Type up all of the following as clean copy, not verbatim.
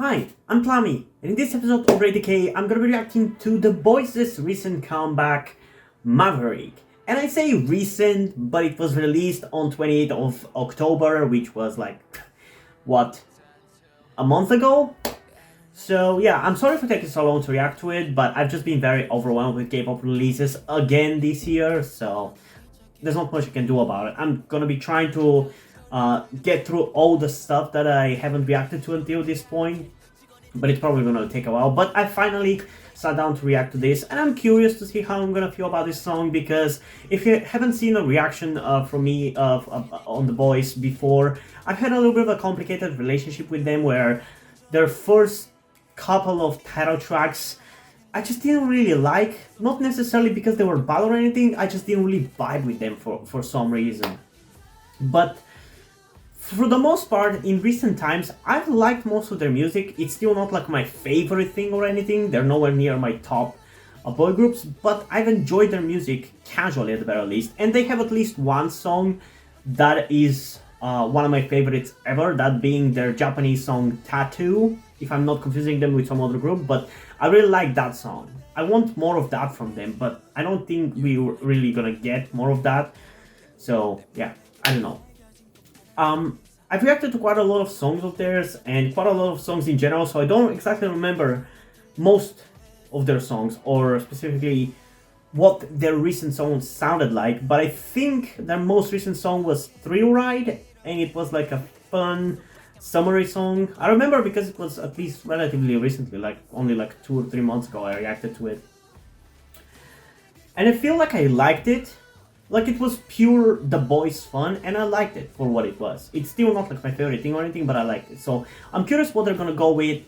Hi, I'm Plummy, and in this episode of RadioK, I'm gonna be reacting to the BOYZ's recent comeback, Maverick. And I say recent, but it was released on 28th of October, which was like, what, a month ago? So yeah, I'm sorry for taking so long to react to it, but I've just been very overwhelmed with K-pop releases again this year, so there's not much I can do about it. I'm gonna be trying to get through all the stuff that I haven't reacted to until this point, but it's probably gonna take a while. But I finally sat down to react to this, and I'm curious to see how I'm gonna feel about this song, because if you haven't seen a reaction from me on the BOYZ before, I've had a little bit of a complicated relationship with them, where their first couple of title tracks I just didn't really like, not necessarily because they were bad or anything, I just didn't really vibe with them for some reason. But for the most part, in recent times, I've liked most of their music. It's still not like my favorite thing or anything, they're nowhere near my top boy groups, but I've enjoyed their music casually at the very least, and they have at least one song that is one of my favorites ever, that being their Japanese song Tattoo, if I'm not confusing them with some other group, but I really like that song. I want more of that from them, but I don't think we're really gonna get more of that. So yeah, I don't know. I've reacted to quite a lot of songs of theirs and quite a lot of songs in general, so I don't exactly remember most of their songs or specifically what their recent songs sounded like, but I think their most recent song was Thrill Ride, and it was like a fun summery song. I remember because it was at least relatively recently, like only like 2 or 3 months ago I reacted to it. And I feel like I liked it. Like it was pure the BOYZ fun, and I liked it for what it was. It's still not like my favorite thing or anything, but I liked it. So I'm curious what they're gonna go with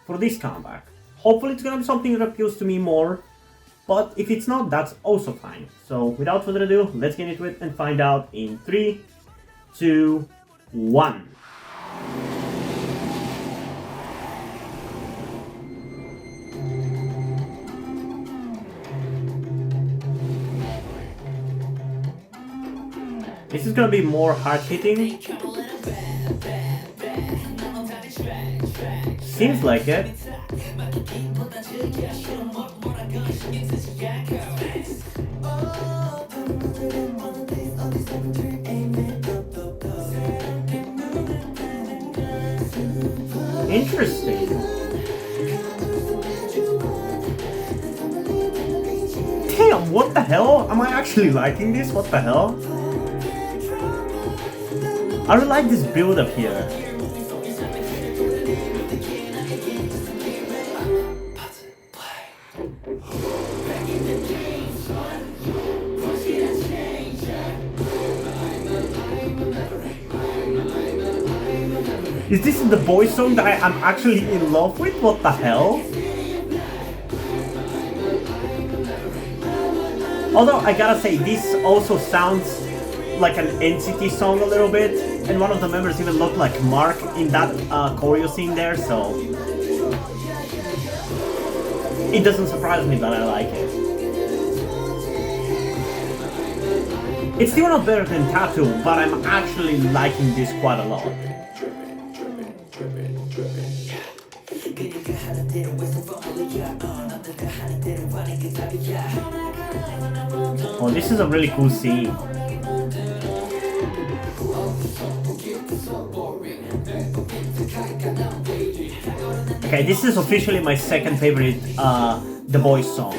for this comeback. Hopefully it's gonna be something that appeals to me more, but if it's not, that's also fine. So without further ado, let's get into it and find out in 3, 2, 1. This is gonna be more hard-hitting. Seems like it. Interesting. Damn, what the hell? Am I actually liking this? What the hell? I really like this build up here. Is this the BOYZ song that I'm actually in love with? What the hell? Although I gotta say, this also sounds like an NCT song a little bit, and one of the members even looked like Mark in that choreo scene there, so it doesn't surprise me that I like it. It's still not better than Tattoo, but I'm actually liking this quite a lot. Oh, this is a really cool scene. Okay, this is officially my second favorite the BOYZ song.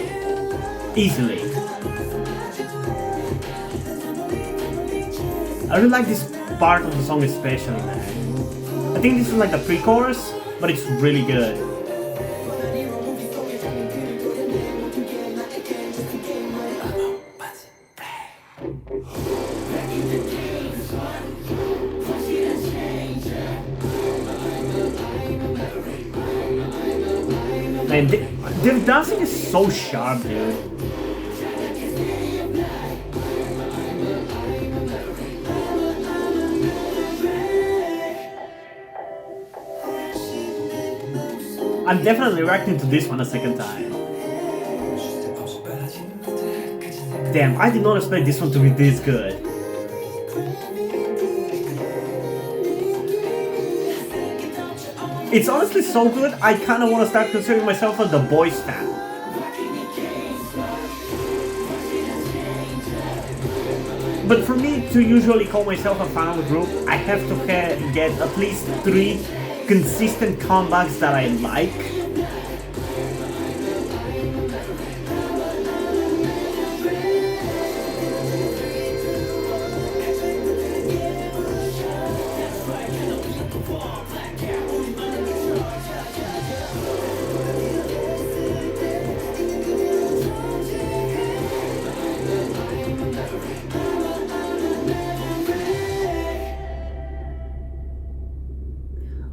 Easily. I really like this part of the song especially, man. I think this is like the pre-chorus, but it's really good. Man, their dancing is so sharp, dude. I'm definitely reacting to this one a second time. Damn, I did not expect this one to be this good. It's honestly so good, I kind of want to start considering myself a the BOYZ fan. But for me to usually call myself a fan of a group, I have to get at least 3 consistent comebacks that I like.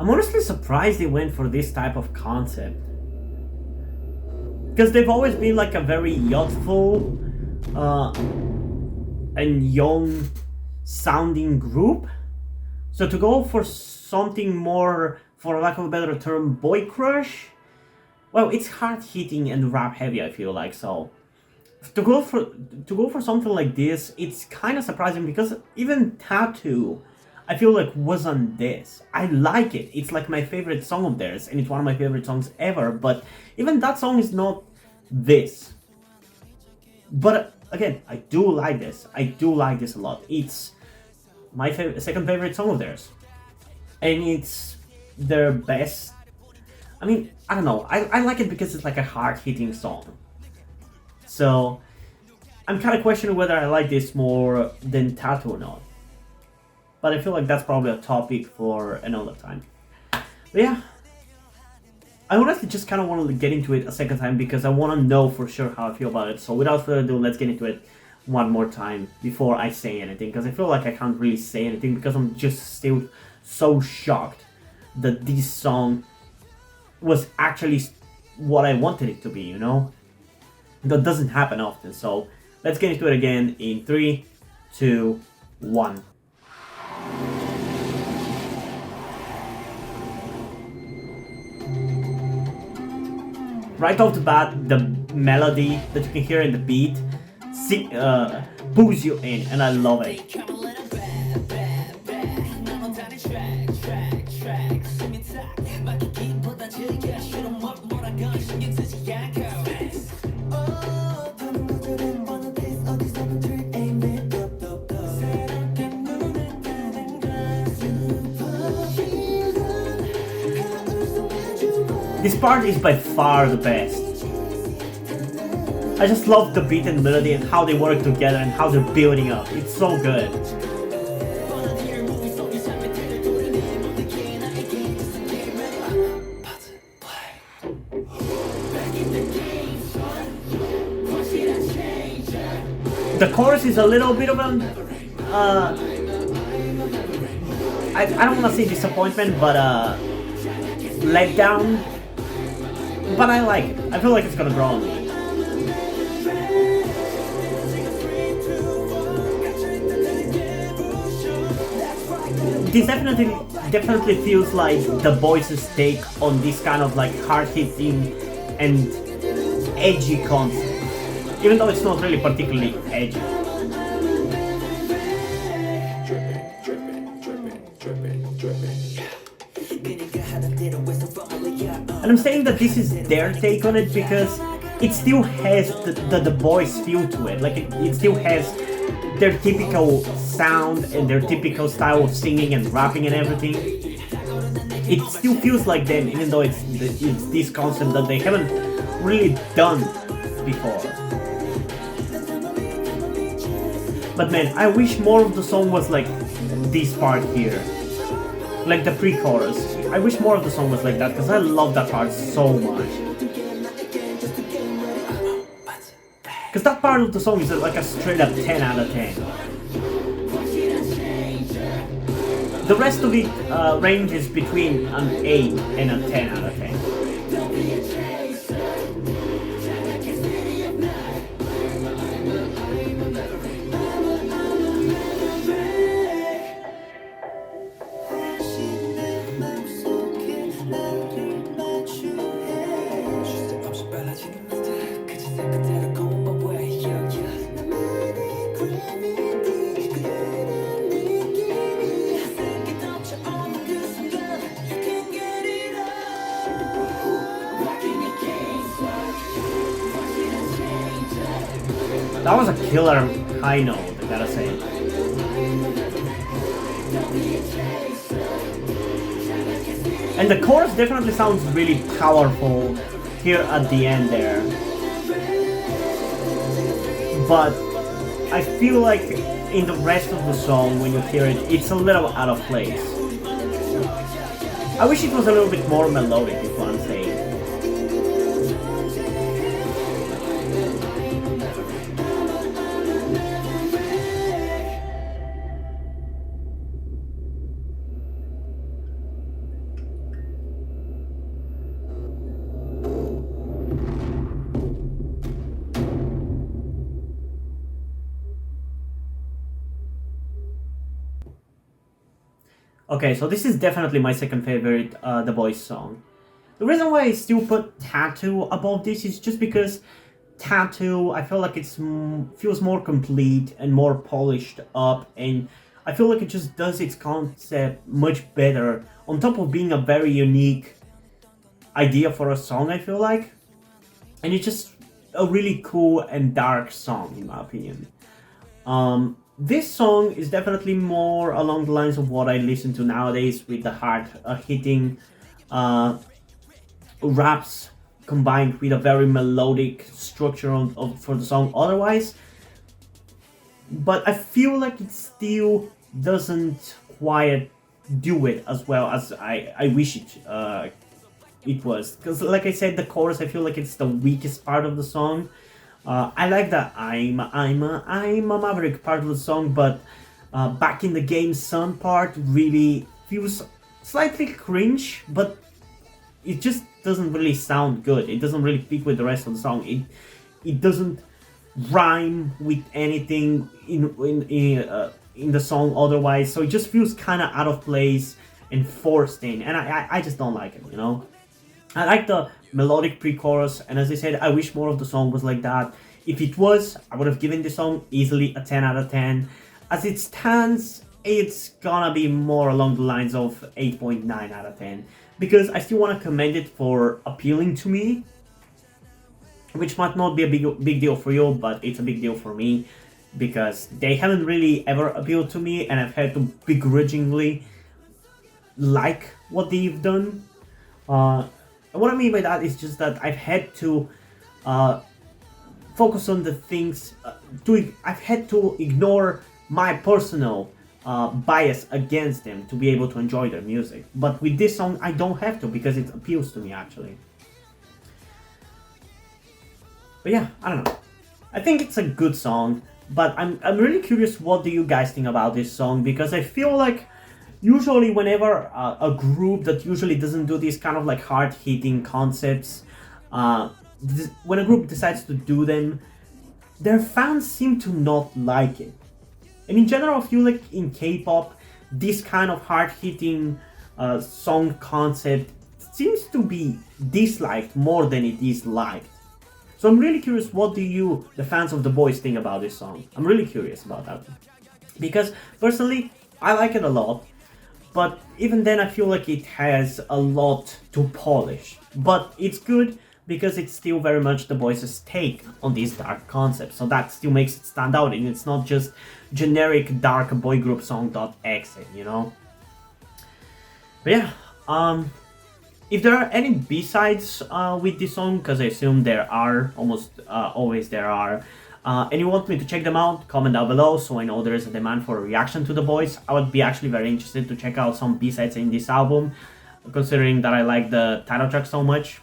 I'm honestly surprised they went for this type of concept. Because they've always been like a very youthful and young sounding group. So to go for something more, for lack of a better term, boy crush, well, it's hard hitting and rap heavy, I feel like. So to go for something like this, it's kind of surprising because even Tattoo, I feel like was on this. I like it. It's like my favorite song of theirs, and it's one of my favorite songs ever. But even that song is not this. But again, I do like this. I do like this a lot. It's my second favorite song of theirs, and it's their best. I mean, I don't know. I like it because it's like a hard-hitting song. So I'm kind of questioning whether I like this more than Tattoo or not. But I feel like that's probably a topic for another time. But yeah, I honestly just kind of want to get into it a second time because I want to know for sure how I feel about it. So without further ado, let's get into it one more time before I say anything. Because I feel like I can't really say anything because I'm just still so shocked that this song was actually what I wanted it to be, you know? That doesn't happen often. So let's get into it again in 3, 2, 1. Right off the bat, the melody that you can hear in the beat pulls you in, and I love it. This part is by far the best. I just love the beat and melody and how they work together and how they're building up. It's so good. The chorus is a little bit of an I don't want to say disappointment, but let down. But I like it. I feel like it's gonna grow on me. This definitely feels like the BOYZ's take on this kind of like hard-hitting and edgy concept. Even though it's not really particularly edgy. And I'm saying that this is their take on it because it still has the BOYZ feel to it. Like it still has their typical sound and their typical style of singing and rapping and everything. It still feels like them, even though it's this concept that they haven't really done before. But man, I wish more of the song was like this part here. Like the pre-chorus. I wish more of the song was like that because I love that part so much. Because that part of the song is like a straight up 10 out of 10. The rest of it ranges between an 8 and a 10 out of 10. That was a killer high note, I gotta say. And the chorus definitely sounds really powerful here at the end there. But I feel like in the rest of the song, when you hear it, it's a little out of place. I wish it was a little bit more melodic, is what I'm saying. Okay, so this is definitely my second favorite The BOYZ song. The reason why I still put Tattoo above this is just because Tattoo, I feel like it's feels more complete and more polished up, and I feel like it just does its concept much better, on top of being a very unique idea for a song, I feel like. And it's just a really cool and dark song, in my opinion. This song is definitely more along the lines of what I listen to nowadays, with the hard hitting raps combined with a very melodic structure for the song otherwise. But I feel like it still doesn't quite do it as well as I wish it was. Because like I said, the chorus, I feel like it's the weakest part of the song. I like the I'm a Maverick part of the song, but Back in the Game Son part really feels slightly cringe, but it just doesn't really sound good. It doesn't really fit with the rest of the song. It doesn't rhyme with anything in the song otherwise, so it just feels kind of out of place and forced in, and I just don't like it, you know? I like the melodic pre-chorus, and as I said, I wish more of the song was like that. If it was, I would have given the song easily a 10 out of 10. As it stands, it's gonna be more along the lines of 8.9 out of 10. Because I still want to commend it for appealing to me, which might not be a big deal for you, but it's a big deal for me. Because they haven't really ever appealed to me, and I've had to begrudgingly like what they've done. And what I mean by that is just that I've had to focus on the things, I've had to ignore my personal bias against them to be able to enjoy their music. But with this song, I don't have to, because it appeals to me, actually. But yeah, I don't know. I think it's a good song, but I'm really curious, what do you guys think about this song? Because I feel like usually whenever a group that usually doesn't do these kind of like hard-hitting concepts, when a group decides to do them, their fans seem to not like it. And in general, I feel like in K-pop, this kind of hard-hitting song concept seems to be disliked more than it is liked. So I'm really curious, what do you, the fans of The BOYZ, think about this song? I'm really curious about that. Because personally, I like it a lot. But even then, I feel like it has a lot to polish. But it's good because it's still very much The BOYZ's take on these dark concepts. So that still makes it stand out, and it's not just generic dark boy group song.exe, you know? But yeah, if there are any B-sides with this song, because I assume there are, almost always there are, and you want me to check them out, comment down below so I know there is a demand for a reaction to The BOYZ. I would be actually very interested to check out some B-sides in this album, considering that I like the title track so much.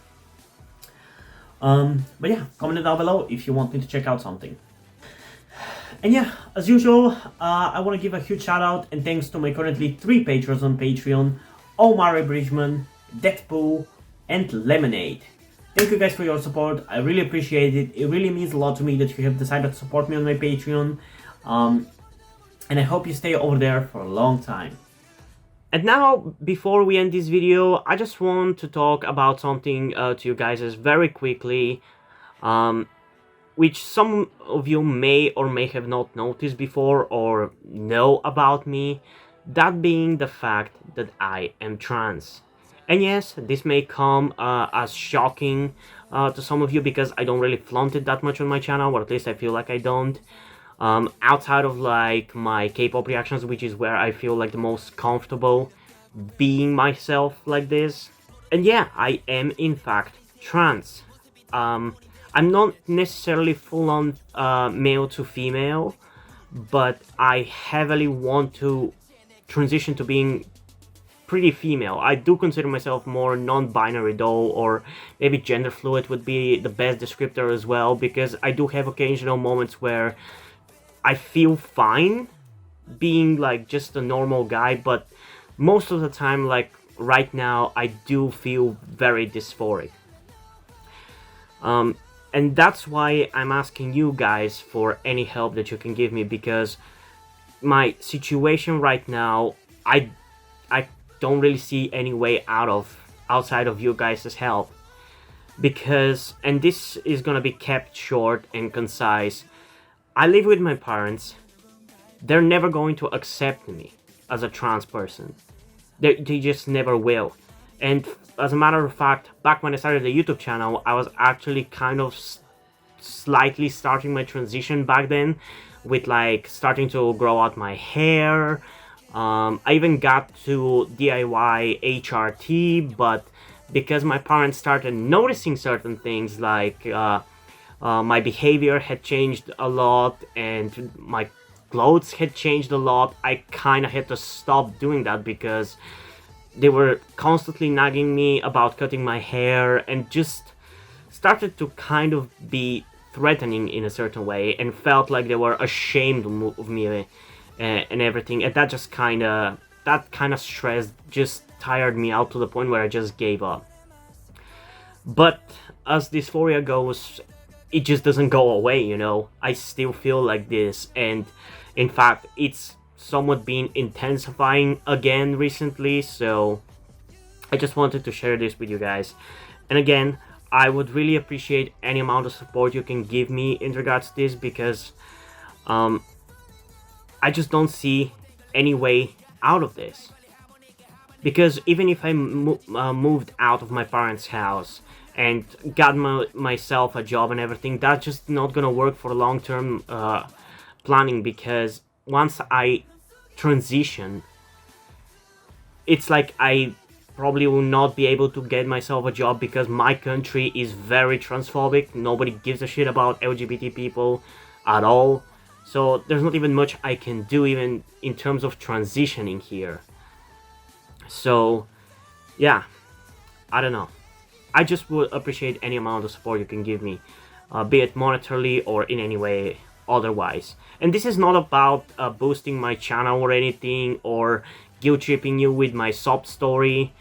But yeah, comment down below if you want me to check out something. And yeah, as usual, I want to give a huge shout out and thanks to my currently 3 patrons on Patreon: Omari Bridgman, Deadpool, and Lemonade. Thank you guys for your support. I really appreciate it. It really means a lot to me that you have decided to support me on my Patreon. And I hope you stay over there for a long time. And now, before we end this video, I just want to talk about something to you guys very quickly, which some of you may or may have not noticed before or know about me, that being the fact that I am trans. And yes, this may come as shocking to some of you because I don't really flaunt it that much on my channel, or at least I feel like I don't. Outside of like my K-pop reactions, which is where I feel like the most comfortable being myself like this. And yeah, I am in fact trans. I'm not necessarily full-on male to female, but I heavily want to transition to being pretty female. I do consider myself more non-binary though, or maybe gender fluid would be the best descriptor as well, because I do have occasional moments where I feel fine being like just a normal guy, but most of the time, like right now, I do feel very dysphoric. And that's why I'm asking you guys for any help that you can give me, because my situation right now, I don't really see any way outside of you guys' help. Because, and this is gonna be kept short and concise, I live with my parents. They're never going to accept me as a trans person. They just never will. And as a matter of fact, back when I started the YouTube channel, I was actually kind of slightly starting my transition back then, with like starting to grow out my hair. I even got to DIY HRT, but because my parents started noticing certain things, like my behavior had changed a lot and my clothes had changed a lot, I kind of had to stop doing that because they were constantly nagging me about cutting my hair and just started to kind of be threatening in a certain way, and felt like they were ashamed of me and everything. And that just kind of stress just tired me out to the point where I just gave up. But as dysphoria goes, it just doesn't go away, you know. I still feel like this, and in fact it's somewhat been intensifying again recently, so I just wanted to share this with you guys. And again, I would really appreciate any amount of support you can give me in regards to this, because I just don't see any way out of this. Because even if I moved out of my parents' house and got myself a job and everything, that's just not gonna work for long-term planning, because once I transition, it's like I probably will not be able to get myself a job, because my country is very transphobic. Nobody gives a shit about LGBT people at all. So there's not even much I can do even in terms of transitioning here. So yeah, I don't know. I just would appreciate any amount of support you can give me, be it monetarily or in any way otherwise. And this is not about boosting my channel or anything, or guilt-tripping you with my sob story.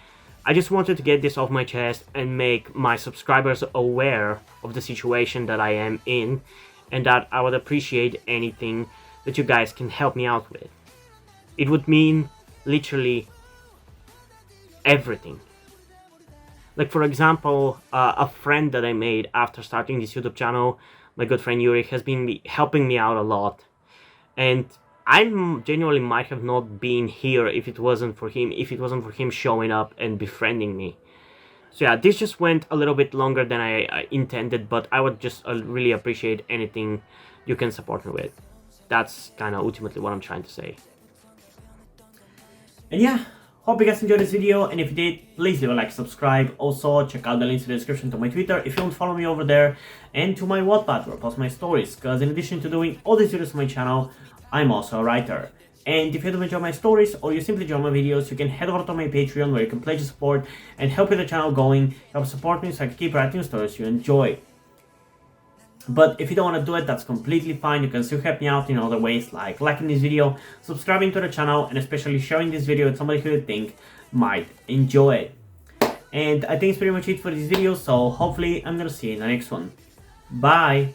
I just wanted to get this off my chest and make my subscribers aware of the situation that I am in, and that I would appreciate anything that you guys can help me out with. It would mean literally everything. Like, for example, a friend that I made after starting this YouTube channel, my good friend Yuri, has been helping me out a lot. And I genuinely might have not been here if it wasn't for him showing up and befriending me. So yeah, this just went a little bit longer than I intended, but I would just really appreciate anything you can support me with. That's kind of ultimately what I'm trying to say. And yeah, hope you guys enjoyed this video, and if you did, please leave a like, subscribe. Also, check out the links in the description to my Twitter if you want to follow me over there, and to my Wattpad where I post my stories, because in addition to doing all these videos on my channel, I'm also a writer. And if you don't enjoy my stories, or you simply enjoy my videos, you can head over to my Patreon where you can pledge your support and help get the channel going, help support me so I can keep writing stories you enjoy. But if you don't want to do it, that's completely fine. You can still help me out in other ways, like liking this video, subscribing to the channel, and especially sharing this video with somebody who you think might enjoy it. And I think it's pretty much it for this video, so hopefully I'm gonna see you in the next one. Bye!